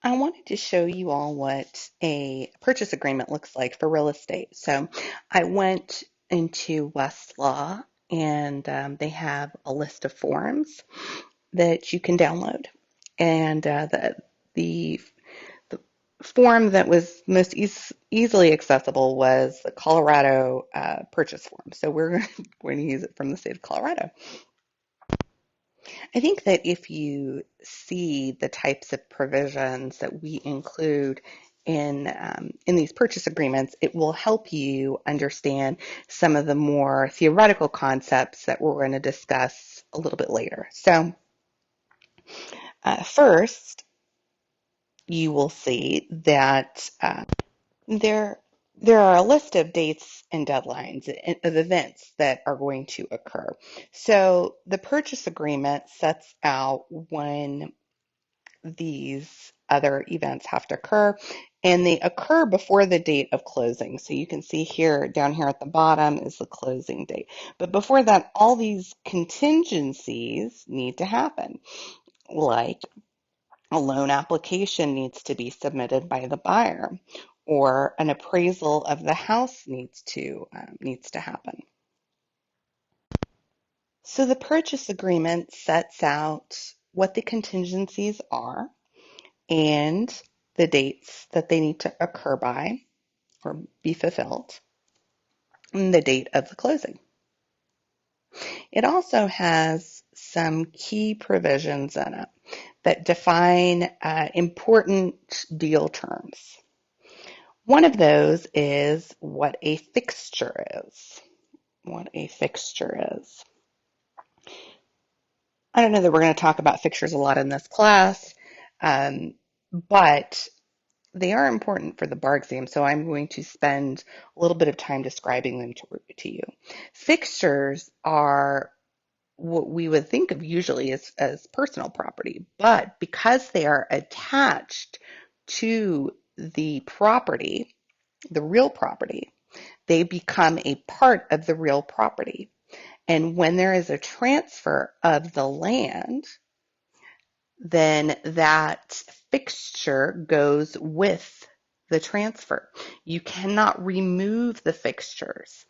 I wanted to show you all what a purchase agreement looks like for real estate. So I went into Westlaw and they have a list of forms that you can download. And the, the form that was most easily accessible was the Colorado purchase form. So we're going to use it from the state of Colorado. I think that if you see the types of provisions that we include in these purchase agreements, it will help you understand some of the more theoretical concepts that we're going to discuss a little bit later. So, first, you will see that there there are a list of dates and deadlines of events that are going to occur. So the purchase agreement sets out when these other events have to occur, and they occur before the date of closing. So you can see here, down here at the bottom is the closing date. But before that, all these contingencies need to happen, like a loan application needs to be submitted by the buyer, or an appraisal of the house needs to happen. So the purchase agreement sets out what the contingencies are and the dates that they need to occur by or be fulfilled, and the date of the closing. It also has some key provisions in it that define important deal terms. One of those is what a fixture is. What a fixture is. I don't know that we're going to talk about fixtures a lot in this class, but they are important for the bar exam, so I'm going to spend a little bit of time describing them to you. Fixtures are what we would think of usually as personal property, but because they are attached to the property, the real property, they become a part of the real property. And when there is a transfer of the land, then that fixture goes with the transfer. You cannot remove the fixtures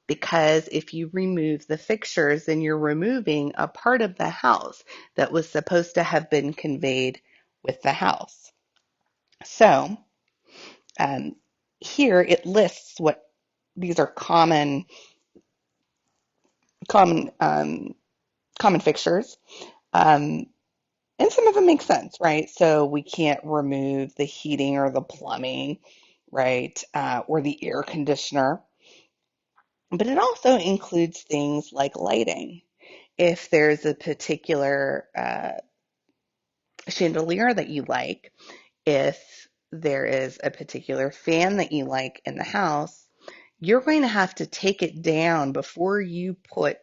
because if you remove the fixtures, then you're removing a part of the house that was supposed to have been conveyed with the house. So um, here it lists what these are common common fixtures. Um, And some of them make sense, right? So we can't remove the heating or the plumbing, right? Or the air conditioner. But it also includes things like lighting. If there's a particular chandelier that you like, if there is a particular fan that you like in the house, you're going to have to take it down before you put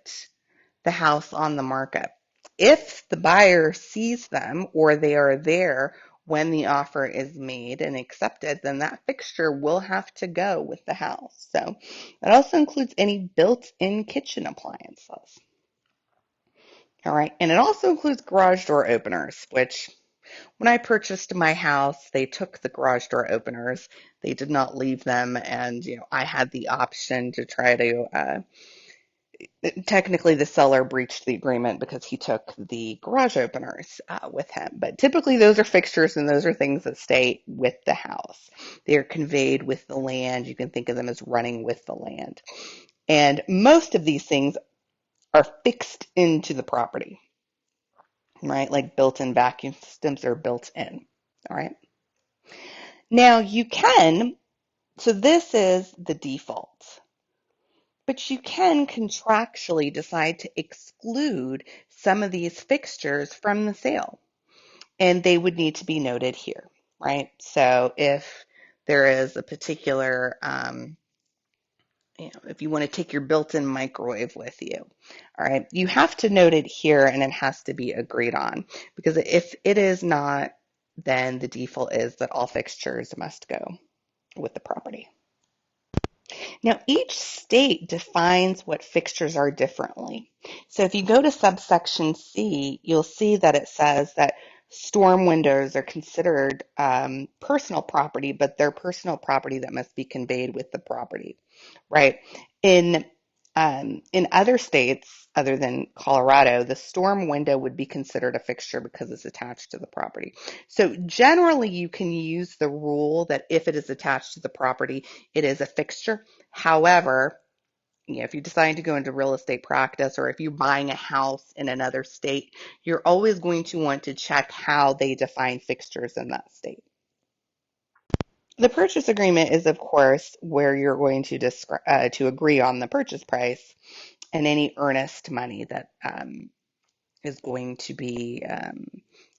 the house on the market. If the buyer sees them or they are there when the offer is made and accepted, then that fixture will have to go with the house. So that also includes any built-in kitchen appliances. All right, and it also includes garage door openers, which when I purchased my house, they took the garage door openers. They did not leave them, and I had the option to try to technically the seller breached the agreement because he took the garage openers with him. But typically those are fixtures and those are things that stay with the house. They are conveyed with the land. You can think of them as running with the land. And most of these things are fixed into the property, right? Like built-in vacuum systems are built in. All right. Now so this is the default. But you can contractually decide to exclude some of these fixtures from the sale, and they would need to be noted here, right? So if there is a particular, if you want to take your built-in microwave with you, all right, you have to note it here and it has to be agreed on because if it is not, then the default is that all fixtures must go with the property. Now, each state defines what fixtures are differently. So if you go to subsection C, you'll see that it says that Storm windows are considered personal property, but they're personal property that must be conveyed with the property, right? In in other states other than Colorado, the storm window would be considered a fixture because it's attached to the property. So generally, you can use the rule that if it is attached to the property, it is a fixture. However, if you decide to go into real estate practice or if you're buying a house in another state, you're always going to want to check how they define fixtures in that state. The purchase agreement is, of course, where you're going to agree on the purchase price and any earnest money that is going to be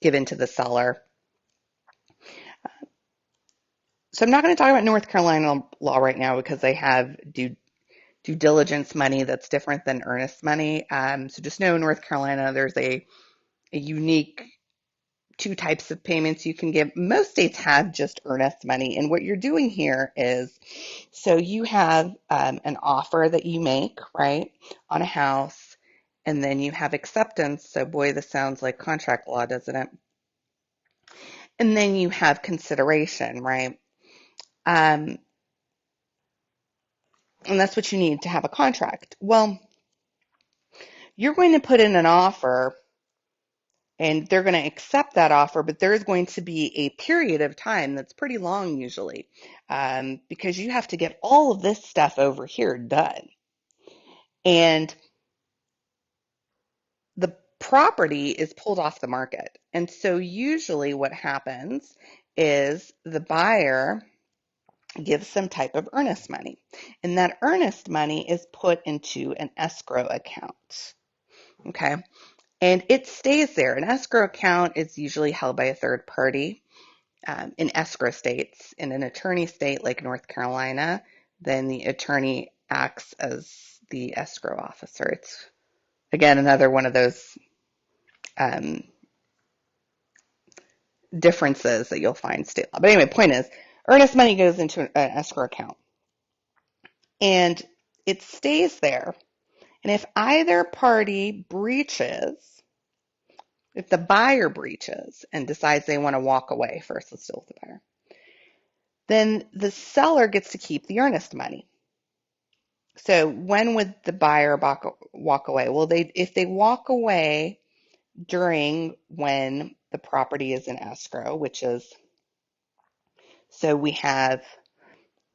given to the seller. So I'm not going to talk about North Carolina law right now because they have due diligence money that's different than earnest money. So just know in North Carolina, there's a unique two types of payments you can give. Most states have just earnest money. And what you're doing here is, so you have an offer that you make, right, on a house, and then you have acceptance. So boy, this sounds like contract law, doesn't it? And then you have consideration, right? Um, and that's what you need to have a contract. Well, you're going to put in an offer and they're going to accept that offer, but there's going to be a period of time that's pretty long usually, because you have to get all of this stuff over here done. And the property is pulled off the market. And so usually what happens is the buyer gives some type of earnest money. And that earnest money is put into an escrow account. Okay. And it stays there. An escrow account is usually held by a third party. In escrow states. In an attorney state like North Carolina, then the attorney acts as the escrow officer. It's, again, another one of those um, differences that you'll find in state law. But anyway, point is, earnest money goes into an escrow account and it stays there. And if either party breaches, if the buyer breaches and decides they want to walk away, first let's deal with the buyer, then the seller gets to keep the earnest money. So when would the buyer walk away? Well, if they walk away during when the property is in escrow, which is, so we have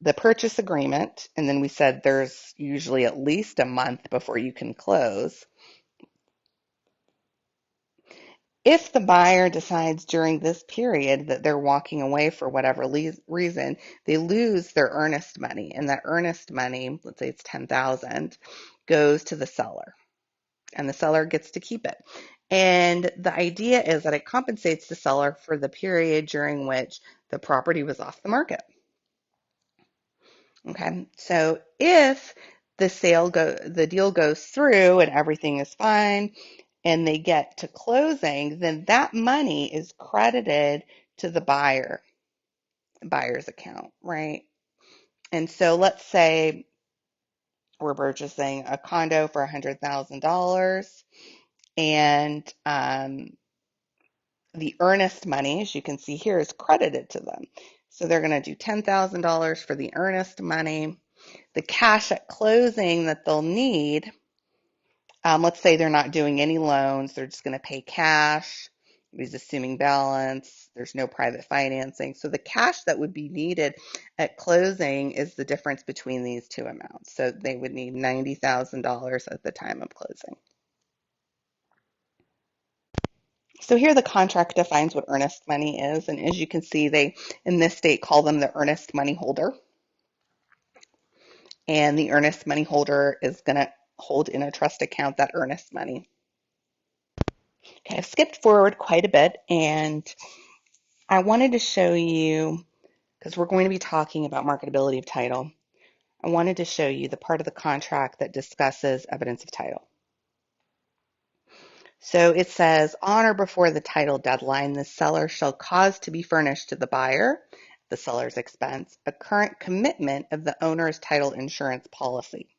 the purchase agreement, and then we said there's usually at least a month before you can close. If the buyer decides during this period that they're walking away for whatever reason, they lose their earnest money, and that earnest money, let's say it's $10,000, goes to the seller, and the seller gets to keep it. And the idea is that it compensates the seller for the period during which the property was off the market. Okay, so if the deal goes through and everything is fine and they get to closing, then that money is credited to the buyer's account, right? And so let's say we're purchasing a condo for $100,000 and the earnest money, as you can see here, is credited to them. So they're going to do $10,000 for the earnest money. The cash at closing that they'll need, let's say they're not doing any loans, they're just going to pay cash. He's assuming balance. There's no private financing. So the cash that would be needed at closing is the difference between these two amounts. So they would need $90,000 at the time of closing. So here the contract defines what earnest money is, and as you can see, they, in this state, call them the earnest money holder. And the earnest money holder is going to hold in a trust account that earnest money. Okay, I've skipped forward quite a bit, and I wanted to show you, because we're going to be talking about marketability of title, I wanted to show you the part of the contract that discusses evidence of title. So it says, on or before the title deadline, the seller shall cause to be furnished to the buyer, the seller's expense, a current commitment of the owner's title insurance policy.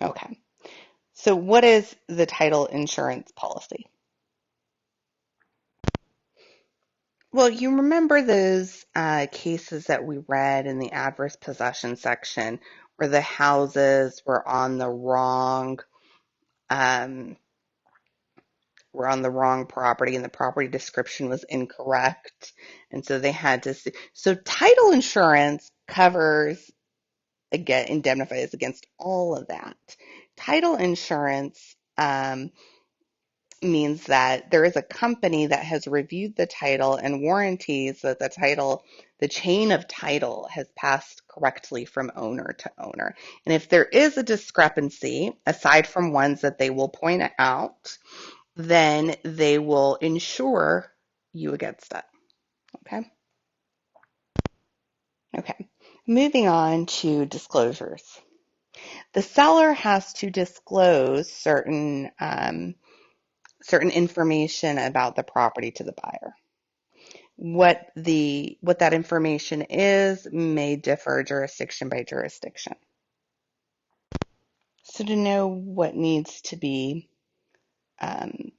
Okay, so what is the title insurance policy? Well, you remember those cases that we read in the adverse possession section where the houses um, were on the wrong property and the property description was incorrect, and so they had to see. So title insurance covers again indemnifies against all of that. Title insurance means that there is a company that has reviewed the title and warranties that the chain of title has passed correctly from owner to owner. And if there is a discrepancy, aside from ones that they will point out, then they will insure you against it. Okay. Okay. Moving on to disclosures. The seller has to disclose certain information about the property to the buyer. What that information is may differ jurisdiction by jurisdiction. So to know what needs to be um,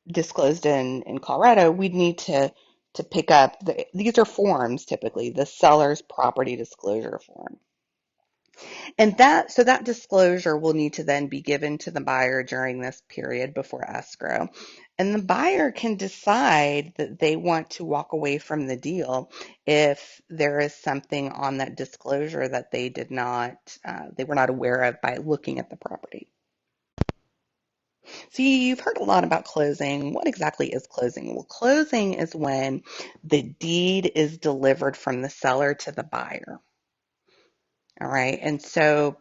disclosed in Colorado, we'd need to pick up these are forms typically, the seller's property disclosure form. And that disclosure will need to then be given to the buyer during this period before escrow. And the buyer can decide that they want to walk away from the deal if there is something on that disclosure that they were not aware of by looking at the property. So you've heard a lot about closing. What exactly is closing? Well, closing is when the deed is delivered from the seller to the buyer. All right. And so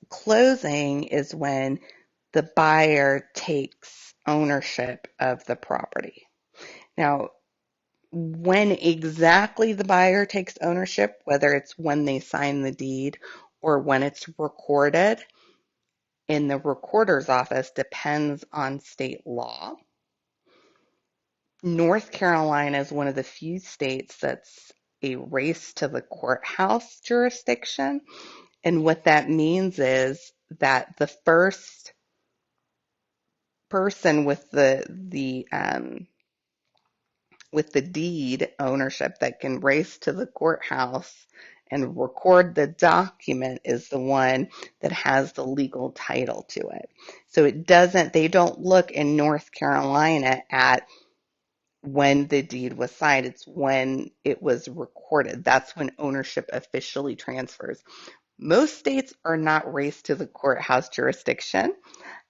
closing is when the buyer takes ownership of the property. Now, when exactly the buyer takes ownership, whether it's when they sign the deed or when it's recorded in the recorder's office, depends on state law. North Carolina is one of the few states that's a race to the courthouse jurisdiction. And what that means is that the first person with the deed ownership that can race to the courthouse and record the document is the one that has the legal title to it. So they don't look in North Carolina at when the deed was signed, it's when it was recorded. That's when ownership officially transfers. Most states are not race to the courthouse jurisdiction,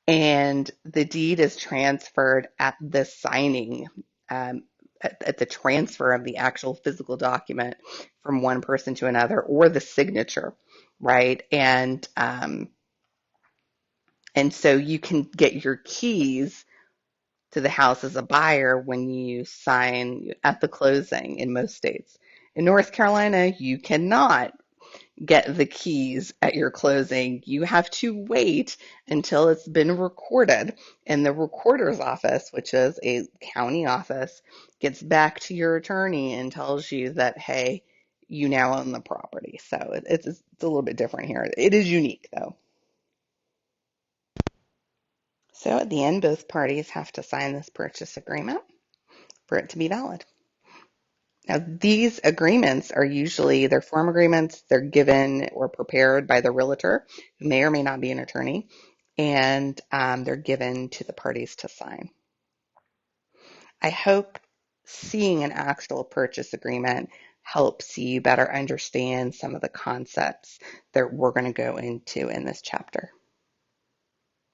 and the deed is transferred at the signing, um, at the transfer of the actual physical document from one person to another, or the signature, right? And so you can get your keys to the house as a buyer when you sign at the closing in most states. In North Carolina, you cannot get the keys at your closing. You have to wait until it's been recorded, and the recorder's office, which is a county office, gets back to your attorney and tells you that, hey, you now own the property. So it's a little bit different here. It is unique, though. So at the end, both parties have to sign this purchase agreement for it to be valid. Now, these agreements are usually they're form agreements. They're given or prepared by the realtor, who may or may not be an attorney, and they're given to the parties to sign. I hope seeing an actual purchase agreement helps you better understand some of the concepts that we're going to go into in this chapter.